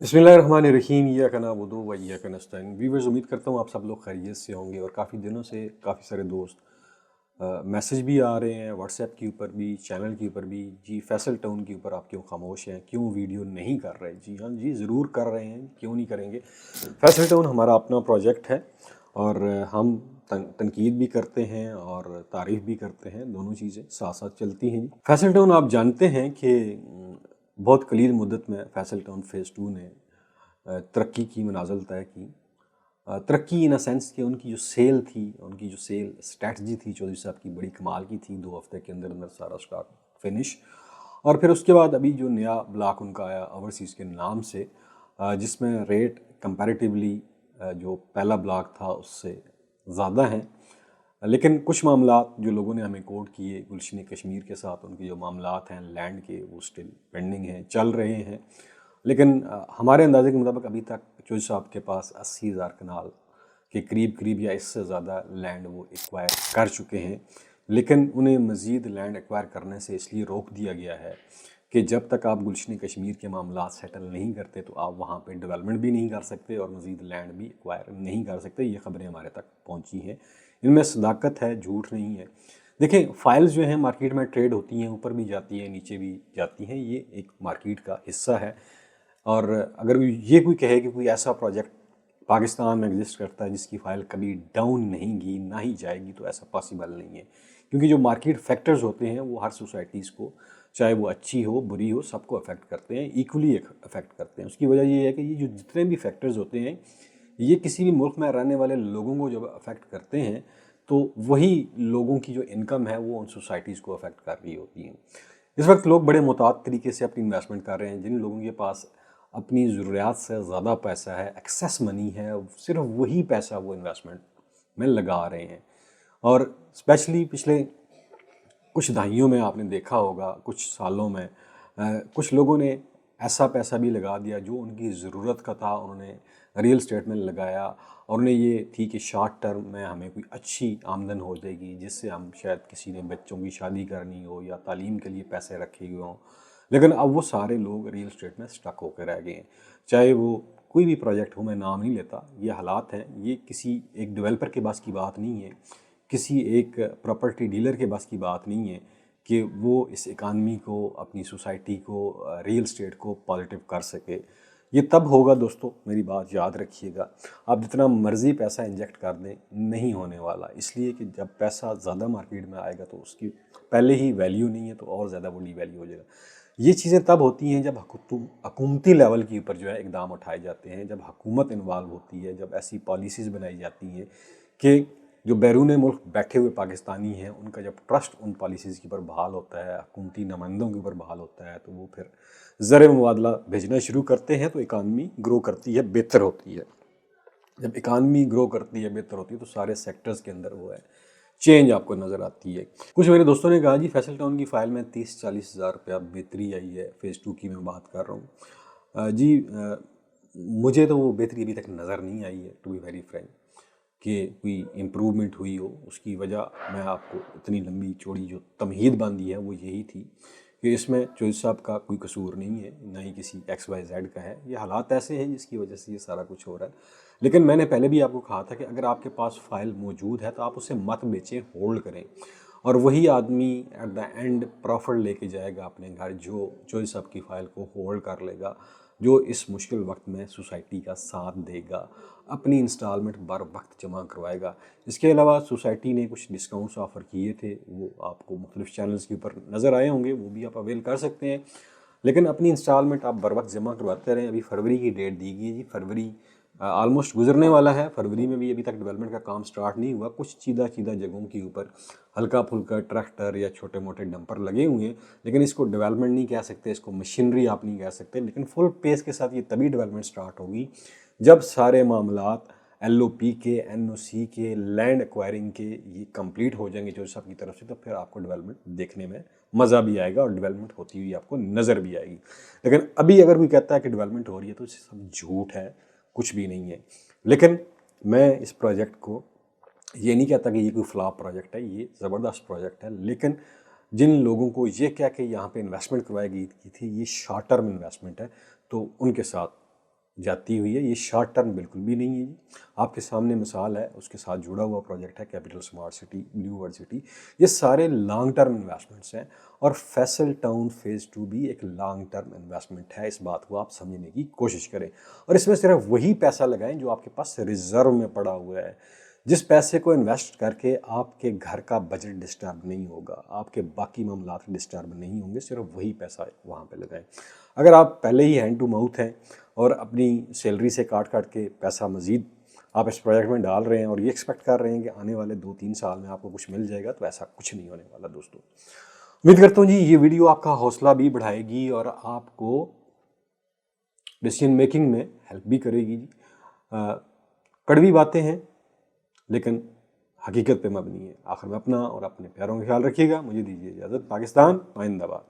बिस्मिल्लाहिर्रहमानिर्रहीम इय्याका नअबुदु व इय्याका नस्तईन। व्यूअर्स, उम्मीद करता हूँ आप सब लोग खैरियत से होंगे और काफ़ी दिनों से काफ़ी सारे दोस्त मैसेज भी आ रहे हैं व्हाट्सएप के ऊपर भी, चैनल के ऊपर भी। जी फैसल टाउन के ऊपर आप क्यों खामोश हैं, क्यों वीडियो नहीं कर रहे? जी हाँ जी, ज़रूर कर रहे हैं, क्यों नहीं करेंगे। फैसल टाउन हमारा अपना प्रोजेक्ट है और हम तनकीद भी करते हैं और तारीफ़ भी करते हैं, दोनों चीज़ें साथ साथ चलती हैं। फैसल टाउन आप जानते हैं कि बहुत कलील मुद्दत में फैसल टाउन फ़ेज़ 2 ने तरक्की की मनाज़िल तय की। तरक्की इन अ सेंस कि उनकी जो सेल थी, उनकी जो सेल स्ट्रैटजी थी चौधरी साहब की, बड़ी कमाल की थी। 2 हफ्ते के अंदर अंदर सारा स्टॉक फिनिश। और फिर उसके बाद अभी जो नया ब्लॉक उनका आया ओवरसीज़ के नाम से, जिसमें रेट कंपैरेटिवली जो पहला ब्लॉक था उससे ज़्यादा हैं। लेकिन कुछ मामलात जो लोगों ने हमें कोट किए गुलशन कश्मीर के साथ, उनके जो मामलात हैं लैंड के, वो स्टिल पेंडिंग हैं, चल रहे हैं। लेकिन हमारे अंदाजे के मुताबिक अभी तक चौधरी साहब के पास 80,000 कनाल के करीब या इससे ज़्यादा लैंड वो एक्वायर कर चुके हैं। लेकिन उन्हें मज़ीद लैंड एक्वायर करने से इसलिए रोक दिया गया है कि जब तक आप गुलशन कश्मीर के मामला सेटल नहीं करते तो आप वहाँ पे डेवलपमेंट भी नहीं कर सकते और मज़ीद लैंड भी एक्वायर नहीं कर सकते। ये ख़बरें हमारे तक पहुँची हैं, इनमें सदाकत है, झूठ नहीं है। देखें, फाइल्स जो हैं मार्केट में ट्रेड होती हैं, ऊपर भी जाती हैं, नीचे भी जाती हैं, ये एक मार्केट का हिस्सा है। और अगर ये कोई कहे कि कोई ऐसा प्रोजेक्ट पाकिस्तान में एग्जिस्ट करता है जिसकी फ़ाइल कभी डाउन नहीं गई, ना ही जाएगी, तो ऐसा पॉसिबल नहीं है। क्योंकि जो मार्केट फैक्टर्स होते हैं वो हर सोसाइटीज़ को, चाहे वो अच्छी हो बुरी हो, सबको अफेक्ट करते हैं, इक्वली अफेक्ट करते हैं। उसकी वजह ये है कि ये जो जितने भी फैक्टर्स होते हैं ये किसी भी मुल्क में रहने वाले लोगों को जब अफेक्ट करते हैं तो वही लोगों की जो इनकम है वो उन सोसाइटीज़ को अफेक्ट कर रही होती है। इस वक्त लोग बड़े मुताद तरीके से अपनी इन्वेस्टमेंट कर रहे हैं। जिन लोगों के पास अपनी ज़रूरियात से ज़्यादा पैसा है, एक्सेस मनी है, सिर्फ वही पैसा वो इन्वेस्टमेंट में लगा रहे हैं। और स्पेशली पिछले कुछ दहाइयों में आपने देखा होगा, कुछ सालों में कुछ लोगों ने ऐसा पैसा भी लगा दिया जो उनकी ज़रूरत का था, उन्होंने रियल स्टेट में लगाया और उन्हें ये थी कि शॉर्ट टर्म में हमें कोई अच्छी आमदन हो जाएगी जिससे हम शायद किसी ने बच्चों की शादी करनी हो या तालीम के लिए पैसे रखे हुए हों। लेकिन अब वो सारे लोग रियल स्टेट में स्टक होकर रह गए हैं। चाहे वो कोई भी प्रोजेक्ट हो, मैं नाम नहीं लेता, ये हालात हैं। ये किसी एक डेवलपर के बस की बात नहीं है, किसी एक प्रॉपर्टी डीलर के बस की बात नहीं है कि वो इस इकानमी को, अपनी सोसाइटी को, रियल स्टेट को पॉजिटिव कर सके। ये तब होगा दोस्तों, मेरी बात याद रखिएगा, आप जितना मर्ज़ी पैसा इंजेक्ट कर दें नहीं होने वाला। इसलिए कि जब पैसा ज़्यादा मार्केट में आएगा तो उसकी पहले ही वैल्यू नहीं है तो और ज़्यादा बड़ी वैल्यू हो जाएगा। ये चीज़ें तब होती हैं जब हुकूमती लेवल के ऊपर जो है इकदाम उठाए जाते हैं, जब हुकूमत इन्वॉल्व होती है, जब ऐसी पॉलिसीज़ बनाई जाती हैं कि जो बैरून मुल्क बैठे हुए पाकिस्तानी हैं उनका जब ट्रस्ट उन पॉलिसीज़ के ऊपर बहाल होता है, हुकूमती नुमाइंदों के ऊपर बहाल होता है, तो वो फिर ज़र मुबादला भेजना शुरू करते हैं तो इकानमी ग्रो करती है, बेहतर होती है। जब इकानमी ग्रो करती है, बेहतर होती है, तो सारे सेक्टर्स के अंदर वो है चेंज आपको नज़र आती है। कुछ मेरे दोस्तों ने कहा जी फैसल टाउन की फ़ाइल में 30-40 हज़ार रुपया बेहतरी आई है, फ़ेज़ 2 की मैं बात कर रहा हूँ। मुझे तो वो बेहतरी अभी तक नज़र नहीं आई है, टू बी वेरी फ्रैंक, कि कोई इम्प्रूवमेंट हुई हो। उसकी वजह मैं आपको इतनी लंबी चौड़ी जो तमहीद बांधी है वो यही थी कि इसमें चौधरी साहब का कोई कसूर नहीं है, ना ही किसी XYZ का है। ये हालात ऐसे हैं जिसकी वजह से ये सारा कुछ हो रहा है। लेकिन मैंने पहले भी आपको कहा था कि अगर आपके पास फ़ाइल मौजूद है तो आप उसे मत बेचें, होल्ड करें। और वही आदमी एट द एंड प्रॉफिट लेके जाएगा अपने घर, जो चौधरी साहब की फ़ाइल को होल्ड कर लेगा, जो इस मुश्किल वक्त में सोसाइटी का साथ देगा, अपनी इंस्टॉलमेंट बर वक्त जमा करवाएगा। इसके अलावा सोसाइटी ने कुछ डिस्काउंट्स ऑफ़र किए थे, वो आपको मुख्तलिफ चैनल्स के ऊपर नज़र आए होंगे, वो भी आप अवेल कर सकते हैं। लेकिन अपनी इंस्टॉलमेंट आप बर वक्त जमा करवाते रहें। अभी फरवरी की डेट दी गई है जी, फरवरी ऑलमोस्ट गुजरने वाला है। फरवरी में भी अभी तक डेवलपमेंट का काम स्टार्ट नहीं हुआ। कुछ चीदा जगहों के ऊपर हल्का फुल्का ट्रैक्टर या छोटे मोटे डंपर लगे हुए हैं, लेकिन इसको डेवलपमेंट नहीं कह सकते, इसको मशीनरी आप नहीं कह सकते। लेकिन फुल पेस के साथ ये तभी डेवलपमेंट स्टार्ट होगी जब सारे मामलात LOP के, NOC के, लैंड एक्वायरिंग के ये कंप्लीट हो जाएंगे जो सब की तरफ से, तो फिर आपको डेवलपमेंट देखने में मज़ा भी आएगा और डेवलपमेंट होती हुई आपको नज़र भी आएगी। लेकिन अभी अगर कोई कहता है कि डेवलपमेंट हो रही है तो इससे सब झूठ है, कुछ भी नहीं है। लेकिन मैं इस प्रोजेक्ट को ये नहीं कहता कि ये कोई फ्लॉप प्रोजेक्ट है, ये ज़बरदस्त प्रोजेक्ट है। लेकिन जिन लोगों को ये क्या कि यहाँ पे इन्वेस्टमेंट करवाई गई थी ये शॉर्ट टर्म इन्वेस्टमेंट है, तो उनके साथ جاتی ہوئی ہے، یہ شارٹ ٹرم بالکل بھی نہیں ہے جی۔ آپ کے سامنے مثال ہے، اس کے ساتھ جڑا ہوا پروجیکٹ ہے capital smart city, blue world city, یہ سارے لانگ ٹرم انویسٹمنٹس ہیں، اور فیصل ٹاؤن فیز 2 بھی ایک لانگ ٹرم انویسٹمنٹ ہے۔ اس بات کو آپ سمجھنے کی کوشش کریں، اور اس میں صرف وہی پیسہ لگائیں جو آپ کے پاس ریزرو میں پڑا ہوا ہے۔ جس پیسے کو انویسٹ کر کے آپ کے گھر کا بجٹ ڈسٹرب نہیں ہوگا، آپ کے باقی معاملات ڈسٹرب نہیں ہوں گے، صرف وہی پیسہ وہاں پہ لگائیں۔ اگر آپ پہلے ہی ہینڈ ٹو ماؤتھ ہیں اور اپنی سیلری سے کاٹ کے پیسہ مزید آپ اس پروجیکٹ میں ڈال رہے ہیں اور یہ ایکسپیکٹ کر رہے ہیں کہ آنے والے 2-3 سال میں آپ کو کچھ مل جائے گا، تو ایسا کچھ نہیں ہونے والا دوستو۔ امید کرتا ہوں جی یہ ویڈیو آپ کا حوصلہ بھی بڑھائے گی اور آپ کو ڈیسیژن میکنگ میں ہیلپ بھی کرے گی جی۔ کڑوی باتیں ہیں لیکن حقیقت پہ مبنی ہے۔ آخر میں اپنا اور اپنے پیاروں کا خیال رکھیے گا۔ مجھے دیجیے اجازت۔ پاکستان آئندہ باد۔